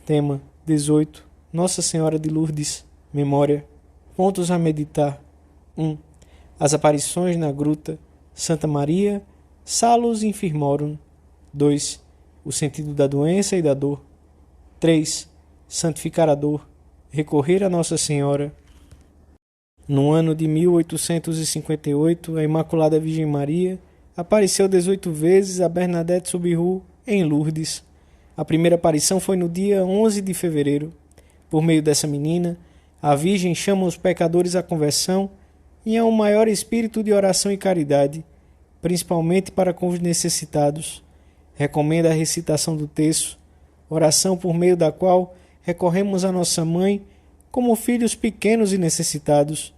Tema 18. Nossa Senhora de Lourdes. Memória. Pontos a meditar. 1. As aparições na gruta. Santa Maria. Salus infirmorum. 2. O sentido da doença e da dor. 3. Santificar a dor. Recorrer a Nossa Senhora. No ano de 1858, a Imaculada Virgem Maria apareceu 18 vezes a Bernadette Soubirous em Lourdes. A primeira aparição foi no dia 11 de fevereiro. Por meio dessa menina, a Virgem chama os pecadores à conversão e a um maior espírito de oração e caridade, principalmente para com os necessitados. Recomenda a recitação do terço, oração por meio da qual recorremos a nossa Mãe como filhos pequenos e necessitados.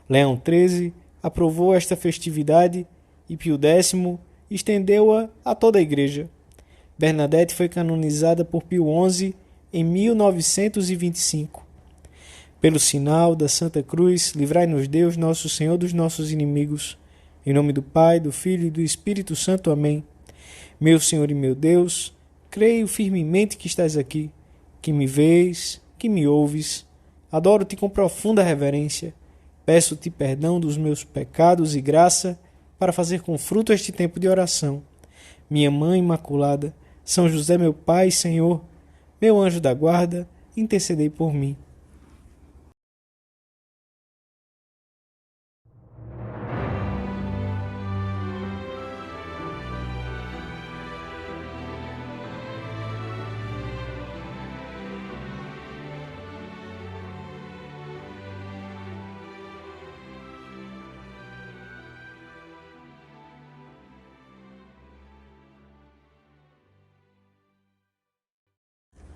Leão XIII aprovou esta festividade e Pio X estendeu-a a toda a Igreja. Bernadette foi canonizada por Pio XI em 1925. Pelo sinal da Santa Cruz, livrai-nos Deus, nosso Senhor, dos nossos inimigos. Em nome do Pai, do Filho e do Espírito Santo. Amém. Meu Senhor e meu Deus, creio firmemente que estás aqui, que me vês, que me ouves. Adoro-te com profunda reverência. Peço-te perdão dos meus pecados e graça para fazer com fruto este tempo de oração. Minha Mãe Imaculada, São José, meu Pai e Senhor, meu anjo da guarda, intercedei por mim.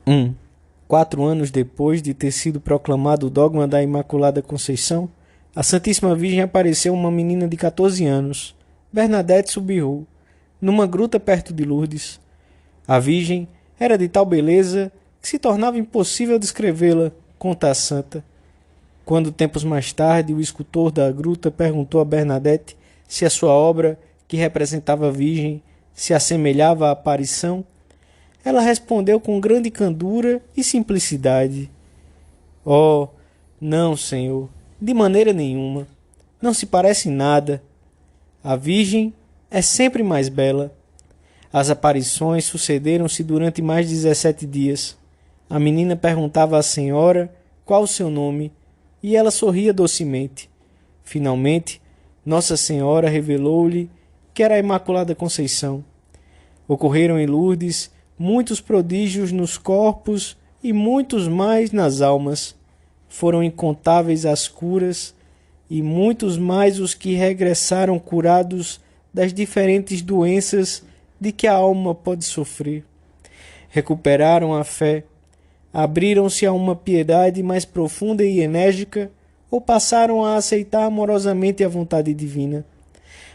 Um. 4 anos depois de ter sido proclamado o dogma da Imaculada Conceição, a Santíssima Virgem apareceu uma menina de 14 anos, Bernadette Soubirous, numa gruta perto de Lourdes. A Virgem era de tal beleza que se tornava impossível descrevê-la, conta a santa. Quando, tempos mais tarde, o escultor da gruta perguntou a Bernadette se a sua obra, que representava a Virgem, se assemelhava à aparição, ela respondeu com grande candura e simplicidade: Oh, não, Senhor, de maneira nenhuma. Não se parece em nada. A Virgem é sempre mais bela. As aparições sucederam-se durante mais de 17 dias. A menina perguntava à senhora qual o seu nome e ela sorria docemente. Finalmente, Nossa Senhora revelou-lhe que era a Imaculada Conceição. Ocorreram em Lourdes muitos prodígios nos corpos e muitos mais nas almas. Foram incontáveis as curas e muitos mais os que regressaram curados das diferentes doenças de que a alma pode sofrer. Recuperaram a fé, abriram-se a uma piedade mais profunda e enérgica ou passaram a aceitar amorosamente a vontade divina.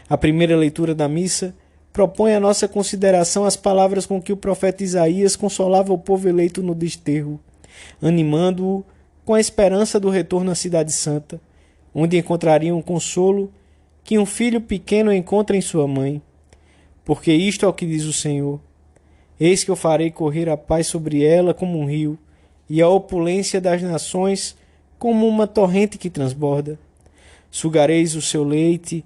A primeira leitura da missa propõe à nossa consideração as palavras com que o profeta Isaías consolava o povo eleito no desterro, animando-o com a esperança do retorno à Cidade Santa, onde encontrariam um consolo que um filho pequeno encontra em sua mãe. Porque isto é o que diz o Senhor: Eis que eu farei correr a paz sobre ela como um rio, e a opulência das nações como uma torrente que transborda. Sugareis o seu leite,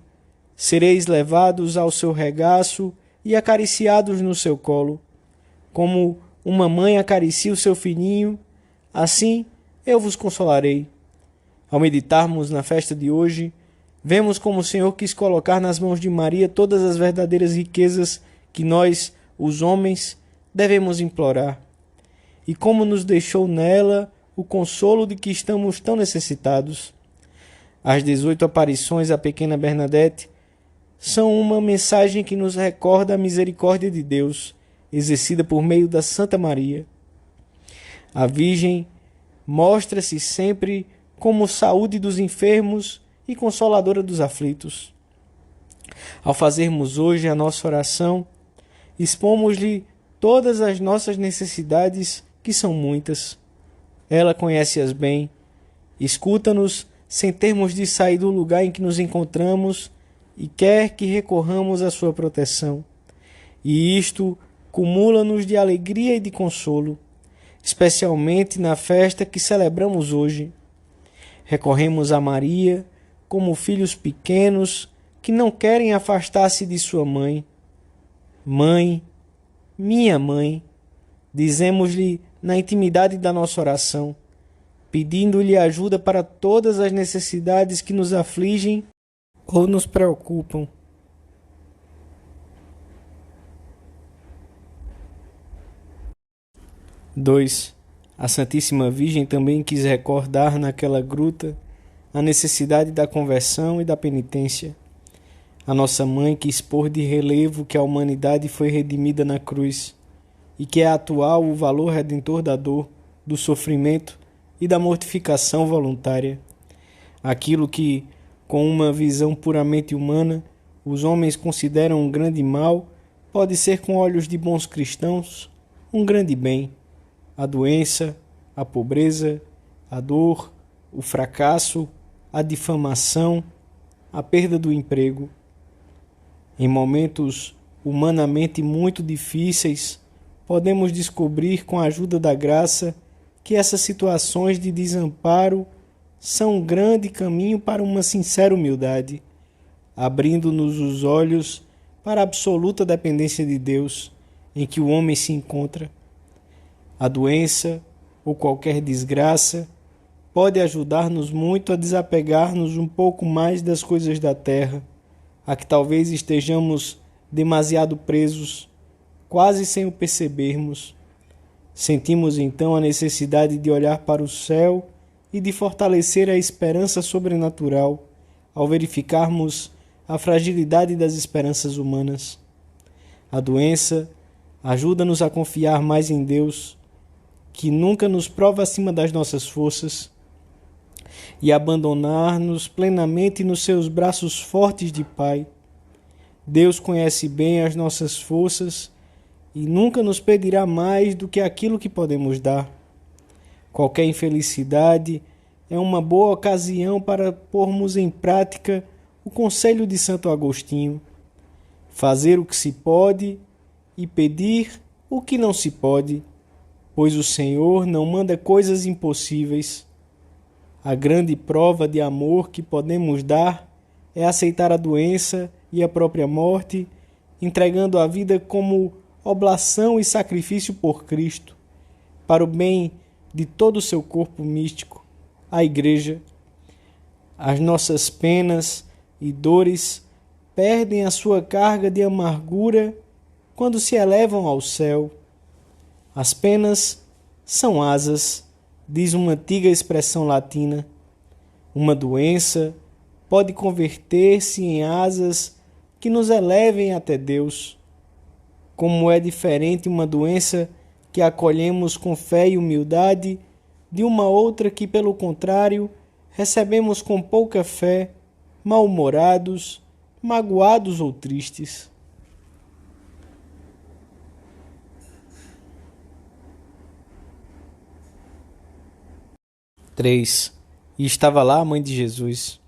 sereis levados ao seu regaço e acariciados no seu colo. Como uma mãe acaricia o seu filhinho, assim eu vos consolarei. Ao meditarmos na festa de hoje, vemos como o Senhor quis colocar nas mãos de Maria todas as verdadeiras riquezas que nós, os homens, devemos implorar, e como nos deixou nela o consolo de que estamos tão necessitados. As 18 aparições à pequena Bernadette são uma mensagem que nos recorda a misericórdia de Deus, exercida por meio da Santa Maria. A Virgem mostra-se sempre como saúde dos enfermos e consoladora dos aflitos. Ao fazermos hoje a nossa oração, expomos-lhe todas as nossas necessidades, que são muitas. Ela conhece-as bem, escuta-nos sem termos de sair do lugar em que nos encontramos e quer que recorramos à sua proteção. E isto cumula-nos de alegria e de consolo. especialmente na festa que celebramos hoje. Recorremos a Maria como filhos pequenos que não querem afastar-se de sua mãe. Mãe, minha mãe, dizemos-lhe na intimidade da nossa oração, pedindo-lhe ajuda para todas as necessidades que nos afligem ou nos preocupam. Dois. A Santíssima Virgem também quis recordar naquela gruta a necessidade da conversão e da penitência. A nossa mãe quis pôr de relevo que a humanidade foi redimida na cruz e que é atual o valor redentor da dor, do sofrimento e da mortificação voluntária. Aquilo que, com uma visão puramente humana, os homens consideram um grande mal, pode ser com olhos de bons cristãos um grande bem. A doença, a pobreza, a dor, o fracasso, a difamação, a perda do emprego. Em momentos humanamente muito difíceis, podemos descobrir com a ajuda da graça que essas situações de desamparo são um grande caminho para uma sincera humildade, abrindo-nos os olhos para a absoluta dependência de Deus em que o homem se encontra. A doença ou qualquer desgraça pode ajudar-nos muito a desapegar-nos um pouco mais das coisas da terra, a que talvez estejamos demasiado presos, quase sem o percebermos. Sentimos então a necessidade de olhar para o céu e de fortalecer a esperança sobrenatural, ao verificarmos a fragilidade das esperanças humanas. A doença ajuda-nos a confiar mais em Deus, que nunca nos prova acima das nossas forças, e abandonar-nos plenamente nos seus braços fortes de Pai. Deus conhece bem as nossas forças e nunca nos pedirá mais do que aquilo que podemos dar. Qualquer infelicidade é uma boa ocasião para pormos em prática o conselho de Santo Agostinho: fazer o que se pode e pedir o que não se pode, pois o Senhor não manda coisas impossíveis. A grande prova de amor que podemos dar é aceitar a doença e a própria morte, entregando a vida como oblação e sacrifício por Cristo, para o bem de todo o seu corpo místico, a Igreja. As nossas penas e dores perdem a sua carga de amargura quando se elevam ao céu. As penas são asas, diz uma antiga expressão latina. Uma doença pode converter-se em asas que nos elevem até Deus. Como é diferente uma doença que acolhemos com fé e humildade de uma outra que, pelo contrário, recebemos com pouca fé, mal-humorados, magoados ou tristes. 3. E estava lá a mãe de Jesus.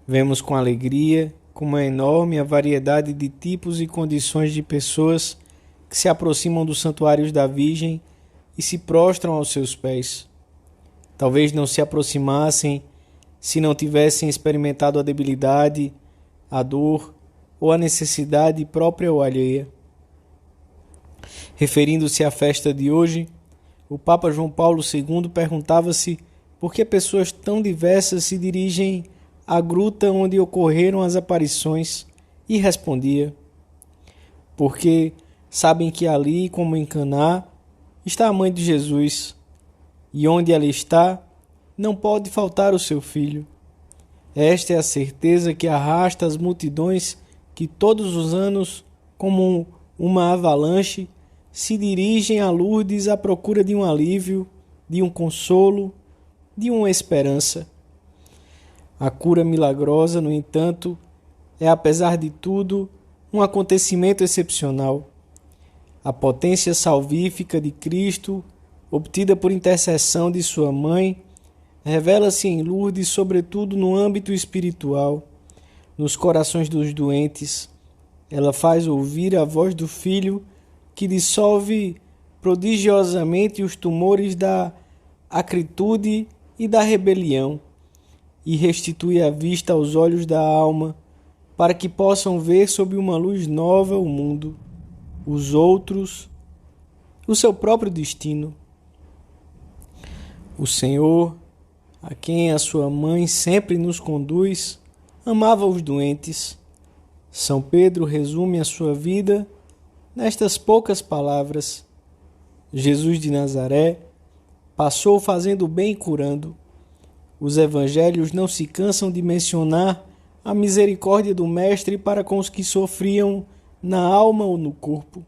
Vemos com alegria como é enorme a variedade de tipos e condições de pessoas que se aproximam dos santuários da Virgem e se prostram aos seus pés. Talvez não se aproximassem se não tivessem experimentado a debilidade, a dor ou a necessidade própria ou alheia. Referindo-se à festa de hoje, o Papa João Paulo II perguntava-se por que pessoas tão diversas se dirigem à gruta onde ocorreram as aparições e respondia: porque sabem que ali, como em Caná, está a mãe de Jesus, e onde ela está, não pode faltar o seu filho. Esta é a certeza que arrasta as multidões que todos os anos, como uma avalanche, se dirigem a Lourdes à procura de um alívio, de um consolo, de uma esperança. A cura milagrosa, no entanto, é, apesar de tudo, um acontecimento excepcional. A potência salvífica de Cristo, obtida por intercessão de sua mãe, revela-se em Lourdes sobretudo no âmbito espiritual, nos corações dos doentes. Ela faz ouvir a voz do Filho que dissolve prodigiosamente os tumores da acritude e da rebelião, e restitui a vista aos olhos da alma, para que possam ver sob uma luz nova o mundo, os outros, o seu próprio destino. O Senhor, a quem a sua mãe sempre nos conduz, amava os doentes. São Pedro resume a sua vida nestas poucas palavras. Jesus de Nazaré passou fazendo bem e curando. Os evangelhos não se cansam de mencionar a misericórdia do Mestre para com os que sofriam na alma ou no corpo.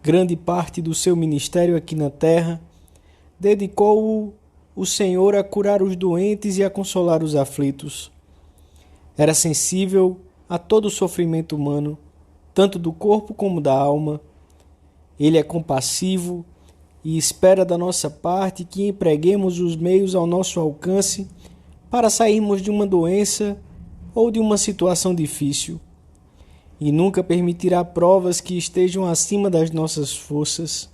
Grande parte do seu ministério aqui na terra dedicou o Senhor a curar os doentes e a consolar os aflitos. Era sensível a todo o sofrimento humano, tanto do corpo como da alma. Ele é compassivo e espera da nossa parte que empreguemos os meios ao nosso alcance para sairmos de uma doença ou de uma situação difícil. E nunca permitirá provas que estejam acima das nossas forças.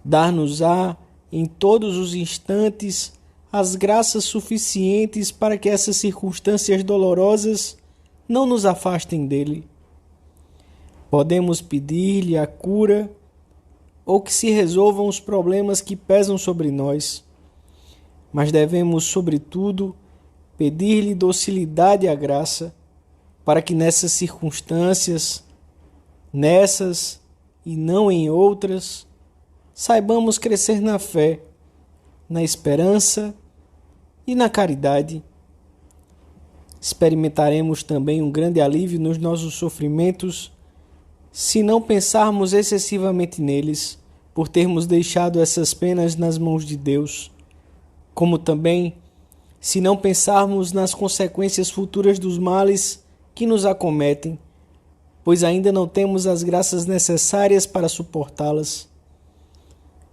Dar-nos-á em todos os instantes as graças suficientes para que essas circunstâncias dolorosas não nos afastem dele. Podemos pedir-lhe a cura ou que se resolvam os problemas que pesam sobre nós, mas devemos, sobretudo, pedir-lhe docilidade à graça, para que nessas circunstâncias, nessas e não em outras, saibamos crescer na fé, na esperança e na caridade. Experimentaremos também um grande alívio nos nossos sofrimentos se não pensarmos excessivamente neles, por termos deixado essas penas nas mãos de Deus, como também se não pensarmos nas consequências futuras dos males que nos acometem, pois ainda não temos as graças necessárias para suportá-las.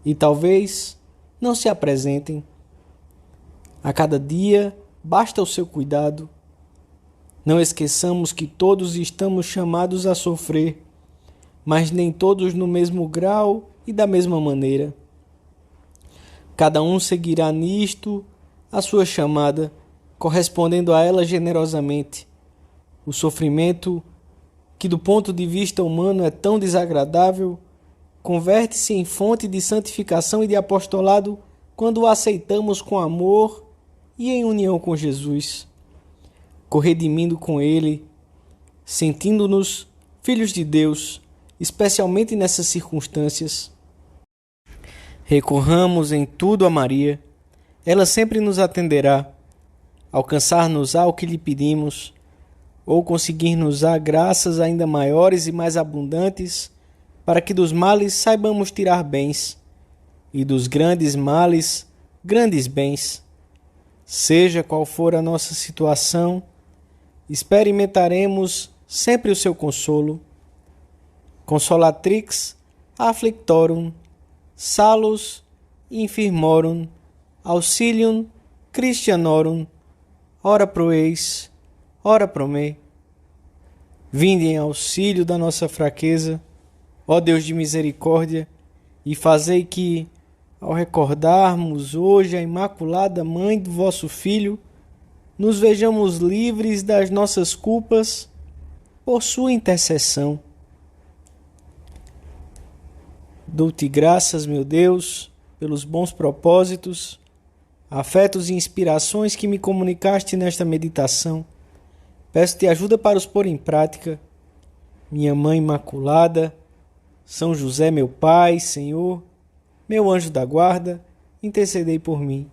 E talvez não se apresentem. A cada dia basta o seu cuidado. Não esqueçamos que todos estamos chamados a sofrer, mas nem todos no mesmo grau e da mesma maneira. Cada um seguirá nisto a sua chamada, correspondendo a ela generosamente. O sofrimento, que do ponto de vista humano é tão desagradável, converte-se em fonte de santificação e de apostolado quando o aceitamos com amor e em união com Jesus, corredimindo com Ele, sentindo-nos filhos de Deus, especialmente nessas circunstâncias. Recorramos em tudo a Maria. Ela sempre nos atenderá. Alcançar-nos-á o que lhe pedimos, ou conseguir-nos-á graças ainda maiores e mais abundantes, para que dos males saibamos tirar bens, e dos grandes males, grandes bens. Seja qual for a nossa situação, experimentaremos sempre o seu consolo. Consolatrix afflictorum, salus infirmorum, auxilium Christianorum, ora pro eis, ora pro me. Vinde em auxílio da nossa fraqueza, ó Deus de misericórdia, e fazei que, ao recordarmos hoje a Imaculada Mãe do vosso Filho, nos vejamos livres das nossas culpas por sua intercessão. Dou-te graças, meu Deus, pelos bons propósitos, afetos e inspirações que me comunicaste nesta meditação. Peço-te ajuda para os pôr em prática. Minha Mãe Imaculada, São José, meu Pai, Senhor, meu anjo da guarda, intercedei por mim.